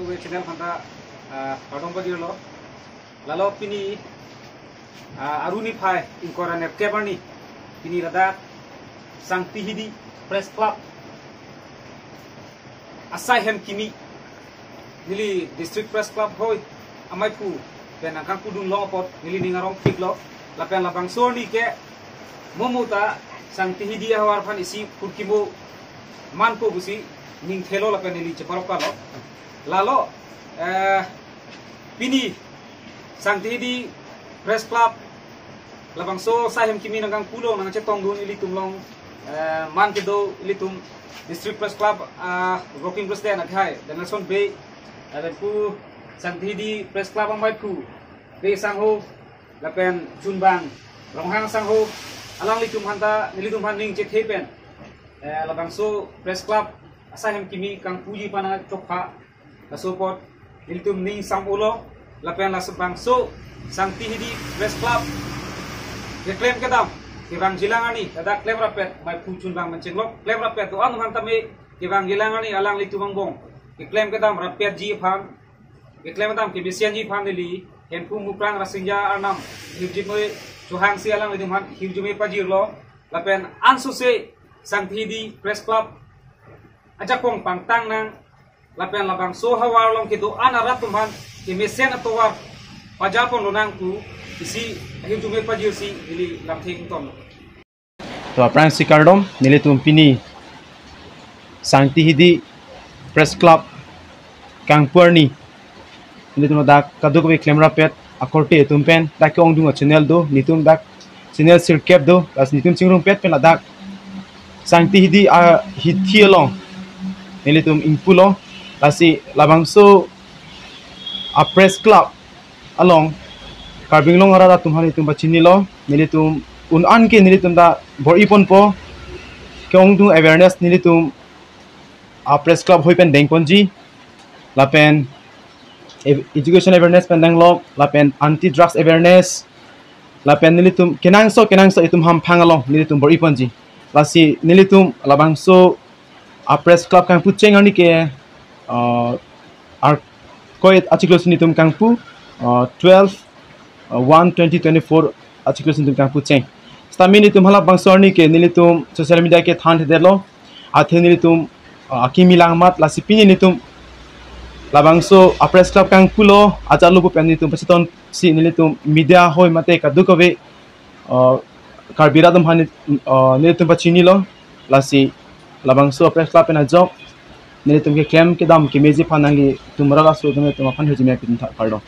we channel hanta padong badir lo lalo pini aruni phai inkora net kebarni pini lada sang tihidi press club asai hem kimi nili district press club hoi amai pu pen angkang kudung long pot nili ningarong fik lo lapen labang soni ke momuta sang tihidi hawar phan isi kurkimo man ko busi ning thelo lapen nili cheparok lo lalo pini sang tihidi press club labang so sahem kimi nangkang pulo nang chetong dun ili tumlong man ke do ili tum district press club rocking president athai Danielson Bay ada pu sang tihidi press club amai pu be sang ho lapen chunbang ronghang sang ho alang li tum hanta nili tum han ning che thepen labang so press club sahem kimi kang puji pana chokha la support nilitum ning sang ulo lapen la sebang so sang tihidi press club reclaim kedam kibang jilangani ada claim rapet mai pucun bang mencenglok claim rapet to anu hantame kibang jilangani alang li tumang bong claim kedam rapet ji phang claim kedam ke bisian ji phang dili henpu muprang rasinja arnam hibjimoi chuhang si alang lidum han hibjume pajirlo lapen ansu se sang tihidi press club aja kong pangtang nang lapen labang so hawar long kitu anarat tumhan ke mesen atowar pajapon lonang ku isi hibjume pajir si dili lamthing tom to aprang si kardom nili tumpini sang tihidi press club kangpurni nili tum dak kaduk we claim rapet akorte tumpen dak ong dung channel do nitum dak channel sirkep do as nitum chingrum pet pen dak sang tihidi a hithielong nili tum impulo lasi labangso a press club along karbing long arara tumhani tum bachini lo nili tum un an ke nili tum da bor ipon po kyong du awareness nili tum a press club hoipen dengponji lapen education awareness pendang lo lapen anti drugs awareness lapen nili tum kenangso itum ham phangalong nili tum bor iponji lasi nili tum labangso a press club kang pucheng ani ke ar koi articles ni tum kang pu 12/1/2024 articles ni tum kang pucheng stamini tum hala bangsorni ke nili tum social media ke than the lo athe nili tum akimi langmat la sipini ni tum labangso a press club kang pulo ajalu bu pen ni tum pasiton si nili tum media hoi mate ka dukobe karbira tum hani nili tum pachini lo lasi labangso press club na job nili tum ke claim ke dam ke meji phanangi tumraga so tum afan hejime ke tum pardon